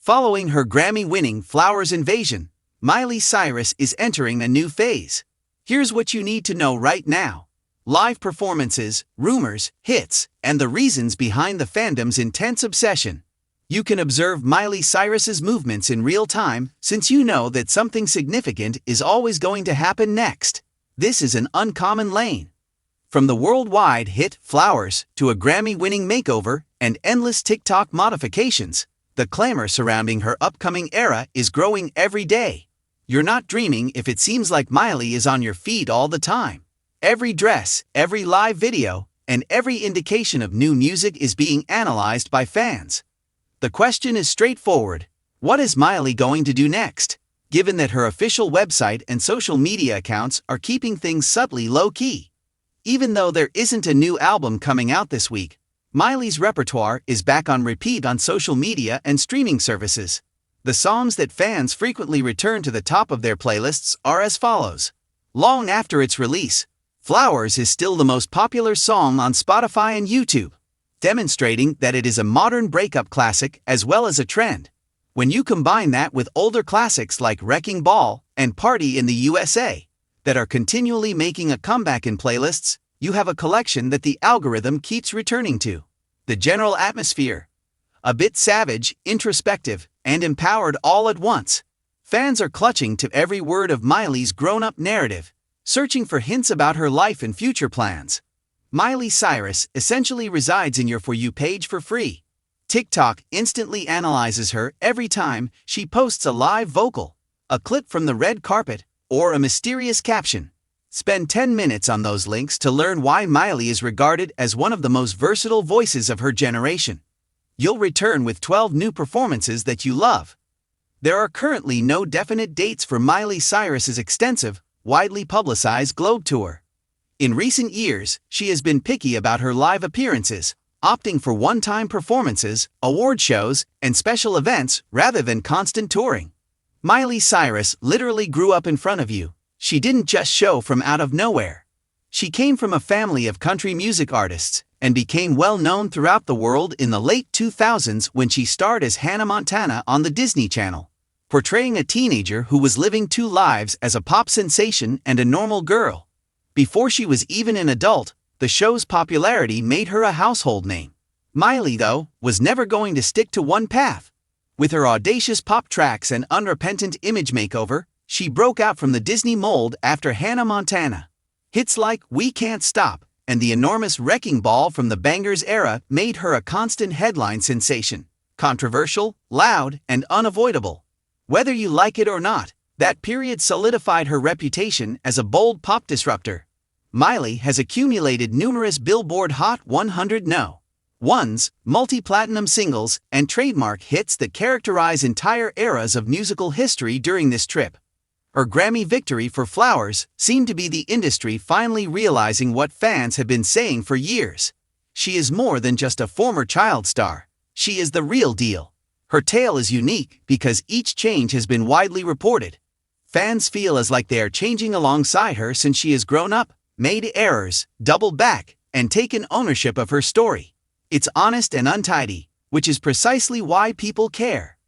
Following her Grammy-winning Flowers invasion, Miley Cyrus is entering a new phase. Here's what you need to know right now. Live performances, rumors, hits, and the reasons behind the fandom's intense obsession. You can observe Miley Cyrus's movements in real time, since you know that something significant is always going to happen next. This is an uncommon lane. From the worldwide hit Flowers to a Grammy-winning makeover and endless TikTok modifications, the clamor surrounding her upcoming era is growing every day. You're not dreaming if it seems like Miley is on your feed all the time. Every dress, every live video, and every indication of new music is being analyzed by fans. The question is straightforward. What is Miley going to do next? Given that her official website and social media accounts are keeping things subtly low-key. Even though there isn't a new album coming out this week, Miley's repertoire is back on repeat on social media and streaming services. The songs that fans frequently return to the top of their playlists are as follows. Long after its release, Flowers is still the most popular song on Spotify and YouTube, demonstrating that it is a modern breakup classic as well as a trend. When you combine that with older classics like Wrecking Ball and Party in the USA, that are continually making a comeback in playlists, you have a collection that the algorithm keeps returning to. The general atmosphere. A bit savage, introspective, and empowered all at once. Fans are clutching to every word of Miley's grown-up narrative, searching for hints about her life and future plans. Miley Cyrus essentially resides in your For You page for free. TikTok instantly analyzes her every time she posts a live vocal, a clip from the red carpet, or a mysterious caption. Spend 10 minutes on those links to learn why Miley is regarded as one of the most versatile voices of her generation. You'll return with 12 new performances that you love. There are currently no definite dates for Miley Cyrus's extensive, widely publicized Globe Tour. In recent years, she has been picky about her live appearances, opting for one-time performances, award shows, and special events rather than constant touring. Miley Cyrus literally grew up in front of you. She didn't just show from out of nowhere. She came from a family of country music artists and became well known throughout the world in the late 2000s when she starred as Hannah Montana on the Disney Channel, portraying a teenager who was living two lives as a pop sensation and a normal girl. Before she was even an adult, the show's popularity made her a household name. Miley, though, was never going to stick to one path. With her audacious pop tracks and unrepentant image makeover, she broke out from the Disney mold after Hannah Montana. Hits like We Can't Stop and the enormous Wrecking Ball from the Bangers era made her a constant headline sensation, controversial, loud, and unavoidable. Whether you like it or not, that period solidified her reputation as a bold pop disruptor. Miley has accumulated numerous Billboard Hot 100 No.1s, multi-platinum singles, and trademark hits that characterize entire eras of musical history during this trip. Her Grammy victory for Flowers seemed to be the industry finally realizing what fans have been saying for years. She is more than just a former child star. She is the real deal. Her tale is unique because each change has been widely reported. Fans feel as like they are changing alongside her since she has grown up, made errors, doubled back, and taken ownership of her story. It's honest and untidy, which is precisely why people care.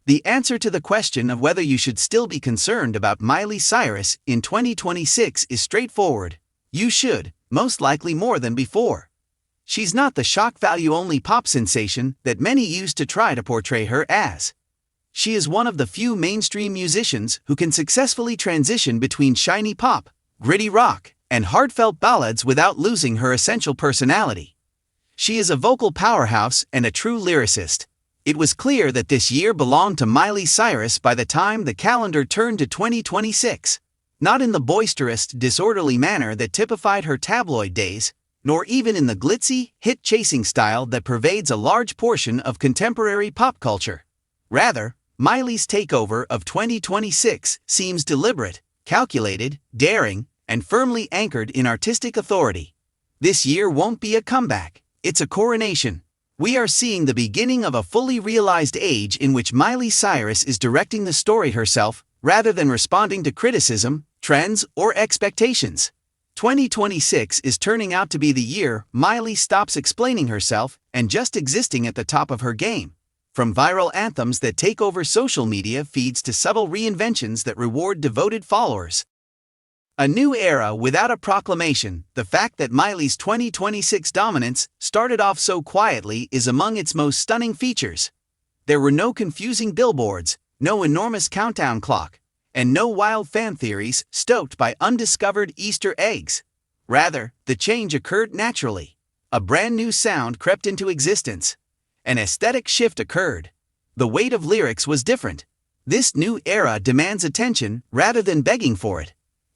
The answer to the question of whether you should still be concerned about Miley Cyrus in 2026 is straightforward. You should, most likely more than before. She's not the shock value-only pop sensation that many used to try to portray her as. She is one of the few mainstream musicians who can successfully transition between shiny pop, gritty rock, and heartfelt ballads without losing her essential personality. She is a vocal powerhouse and a true lyricist. It was clear that this year belonged to Miley Cyrus by the time the calendar turned to 2026. Not in the boisterous, disorderly manner that typified her tabloid days, nor even in the glitzy, hit-chasing style that pervades a large portion of contemporary pop culture. Rather, Miley's takeover of 2026 seems deliberate, calculated, daring, and firmly anchored in artistic authority. This year won't be a comeback, it's a coronation. We are seeing the beginning of a fully realized age in which Miley Cyrus is directing the story herself, rather than responding to criticism, trends, or expectations. 2026 is turning out to be the year Miley stops explaining herself and just existing at the top of her game. From viral anthems that take over social media feeds to subtle reinventions that reward devoted followers. A new era without a proclamation. The fact that Miley's 2026 dominance started off so quietly is among its most stunning features. There were no confusing billboards, no enormous countdown clock, and no wild fan theories stoked by undiscovered Easter eggs. Rather, the change occurred naturally. A brand new sound crept into existence. An aesthetic shift occurred. The weight of lyrics was different. This new era demands attention rather than begging for it.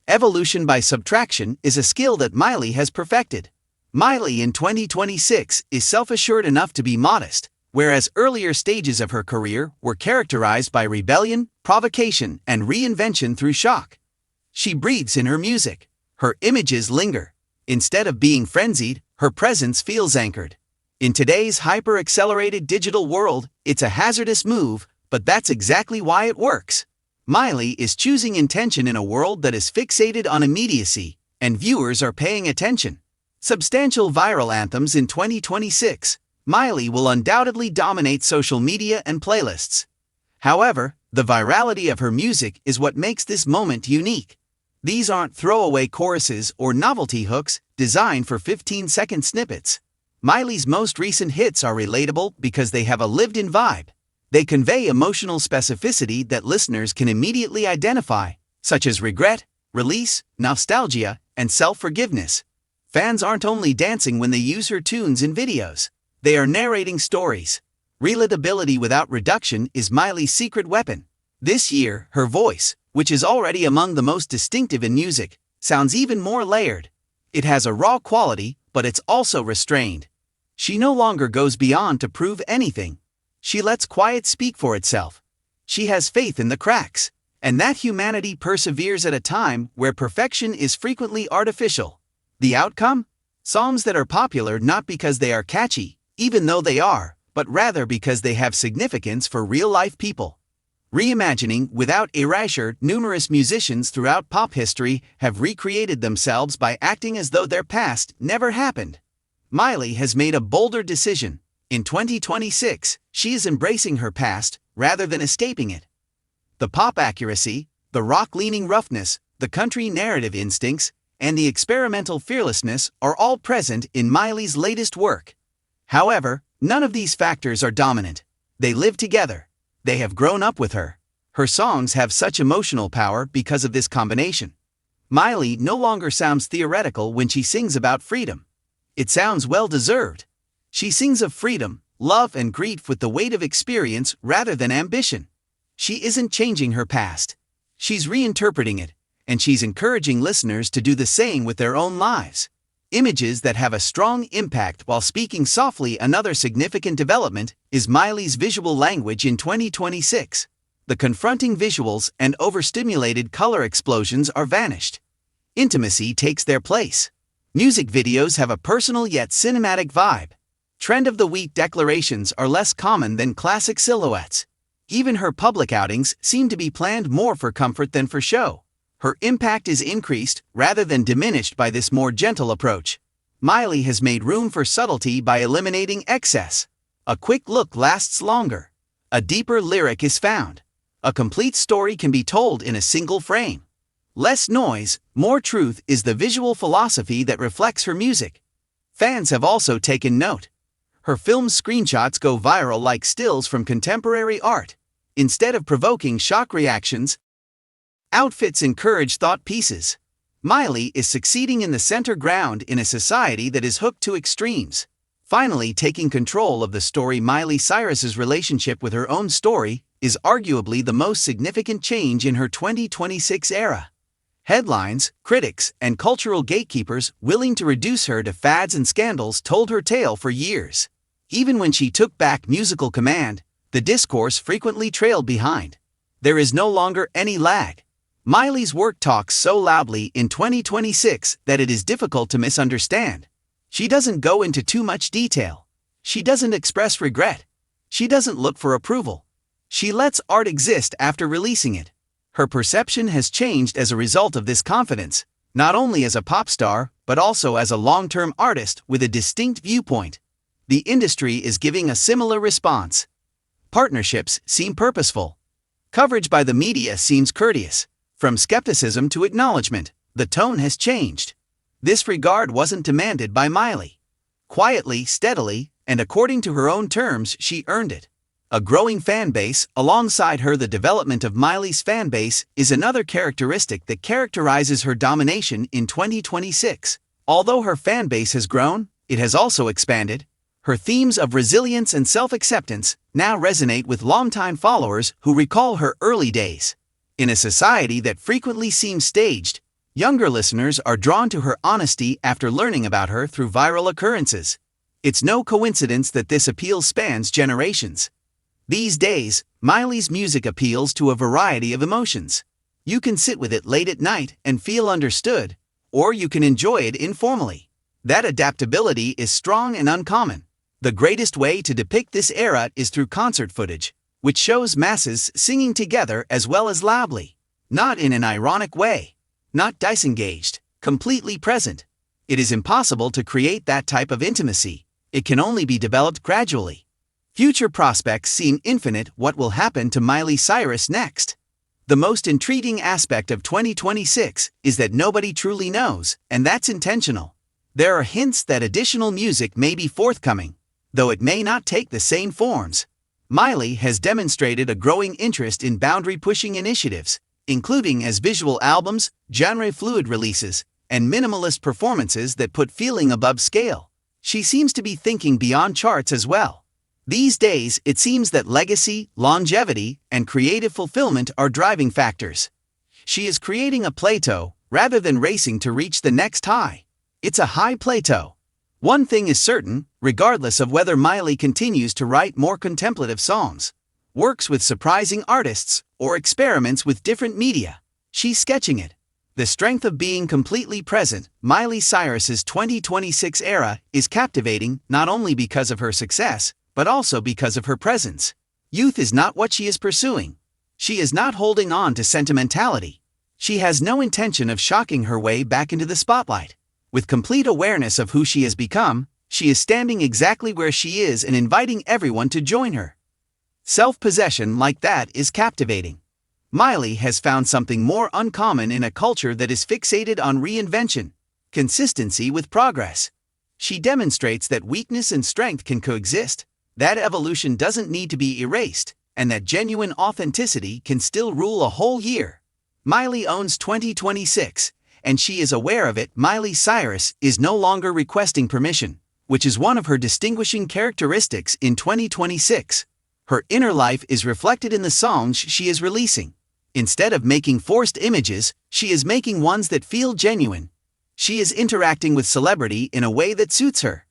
Evolution by subtraction is a skill that Miley has perfected. Miley in 2026 is self-assured enough to be modest, whereas earlier stages of her career were characterized by rebellion, provocation, and reinvention through shock. She breathes in her music. Her images linger. Instead of being frenzied, her presence feels anchored. In today's hyper-accelerated digital world, it's a hazardous move, but that's exactly why it works. Miley is choosing intention in a world that is fixated on immediacy, and viewers are paying attention. Substantial viral anthems in 2026. Miley will undoubtedly dominate social media and playlists. However, the virality of her music is what makes this moment unique. These aren't throwaway choruses or novelty hooks designed for 15-second snippets. Miley's most recent hits are relatable because they have a lived-in vibe. They convey emotional specificity that listeners can immediately identify, such as regret, release, nostalgia, and self-forgiveness. Fans aren't only dancing when they use her tunes in videos. They are narrating stories. Relatability without reduction is Miley's secret weapon. This year, her voice, which is already among the most distinctive in music, sounds even more layered. It has a raw quality, but it's also restrained. She no longer goes beyond to prove anything. She lets quiet speak for itself. She has faith in the cracks, and that humanity perseveres at a time where perfection is frequently artificial. The outcome? Songs that are popular not because they are catchy, even though they are, but rather because they have significance for real-life people. Reimagining without erasure. Numerous musicians throughout pop history have recreated themselves by acting as though their past never happened. Miley has made a bolder decision. In 2026, she is embracing her past rather than escaping it. The pop accuracy, the rock-leaning roughness, the country narrative instincts, and the experimental fearlessness are all present in Miley's latest work. However, none of these factors are dominant. They live together. They have grown up with her. Her songs have such emotional power because of this combination. Miley no longer sounds theoretical when she sings about freedom. It sounds well-deserved. She sings of freedom, love, and grief with the weight of experience rather than ambition. She isn't changing her past. She's reinterpreting it, and she's encouraging listeners to do the same with their own lives. Images that have a strong impact while speaking softly. Another significant development is Miley's visual language in 2026. The confronting visuals and overstimulated color explosions are vanished. Intimacy takes their place. Music videos have a personal yet cinematic vibe. Trend of the week declarations are less common than classic silhouettes. Even her public outings seem to be planned more for comfort than for show. Her impact is increased rather than diminished by this more gentle approach. Miley has made room for subtlety by eliminating excess. A quick look lasts longer. A deeper lyric is found. A complete story can be told in a single frame. Less noise, more truth is the visual philosophy that reflects her music. Fans have also taken note. Her film screenshots go viral like stills from contemporary art. Instead of provoking shock reactions, outfits encourage thought pieces. Miley is succeeding in the center ground in a society that is hooked to extremes. Finally taking control of the story. Miley Cyrus's relationship with her own story is arguably the most significant change in her 2026 era. Headlines, critics, and cultural gatekeepers willing to reduce her to fads and scandals told her tale for years. Even when she took back musical command, the discourse frequently trailed behind. There is no longer any lag. Miley's work talks so loudly in 2026 that it is difficult to misunderstand. She doesn't go into too much detail. She doesn't express regret. She doesn't look for approval. She lets art exist after releasing it. Her perception has changed as a result of this confidence, not only as a pop star, but also as a long-term artist with a distinct viewpoint. The industry is giving a similar response. Partnerships seem purposeful. Coverage by the media seems courteous. From skepticism to acknowledgement, the tone has changed. This regard wasn't demanded by Miley. Quietly, steadily, and according to her own terms, she earned it. A growing fan base, alongside her the development of Miley's fan base, is another characteristic that characterizes her domination in 2026. Although her fan base has grown, it has also expanded. Her themes of resilience and self-acceptance now resonate with longtime followers who recall her early days. In a society that frequently seems staged, younger listeners are drawn to her honesty after learning about her through viral occurrences. It's no coincidence that this appeal spans generations. These days, Miley's music appeals to a variety of emotions. You can sit with it late at night and feel understood, or you can enjoy it informally. That adaptability is strong and uncommon. The greatest way to depict this era is through concert footage, which shows masses singing together as well as loudly. Not in an ironic way. Not disengaged, completely present. It is impossible to create that type of intimacy. It can only be developed gradually. Future prospects seem infinite. What will happen to Miley Cyrus next? The most intriguing aspect of 2026 is that nobody truly knows, and that's intentional. There are hints that additional music may be forthcoming, though it may not take the same forms. Miley has demonstrated a growing interest in boundary-pushing initiatives, including as visual albums, genre-fluid releases, and minimalist performances that put feeling above scale. She seems to be thinking beyond charts as well. These days, it seems that legacy, longevity, and creative fulfillment are driving factors. She is creating a plateau, rather than racing to reach the next high. It's a high plateau. One thing is certain, regardless of whether Miley continues to write more contemplative songs, works with surprising artists, or experiments with different media, she's sketching it. The strength of being completely present. Miley Cyrus's 2026 era is captivating not only because of her success, but also because of her presence. Youth is not what she is pursuing. She is not holding on to sentimentality. She has no intention of shocking her way back into the spotlight. With complete awareness of who she has become, she is standing exactly where she is and inviting everyone to join her. Self-possession like that is captivating. Miley has found something more uncommon in a culture that is fixated on reinvention, consistency with progress. She demonstrates that weakness and strength can coexist, that evolution doesn't need to be erased, and that genuine authenticity can still rule a whole year. Miley owns 2026, and she is aware of it. Miley Cyrus is no longer requesting permission, which is one of her distinguishing characteristics in 2026. Her inner life is reflected in the songs she is releasing. Instead of making forced images, she is making ones that feel genuine. She is interacting with celebrity in a way that suits her.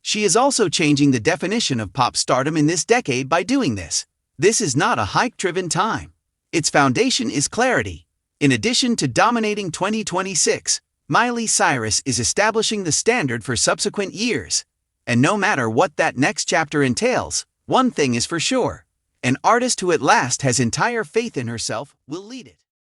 She is also changing the definition of pop stardom in this decade by doing this. This is not a hype-driven time. Its foundation is clarity. In addition to dominating 2026, Miley Cyrus is establishing the standard for subsequent years. And no matter what that next chapter entails, one thing is for sure. An artist who at last has entire faith in herself will lead it.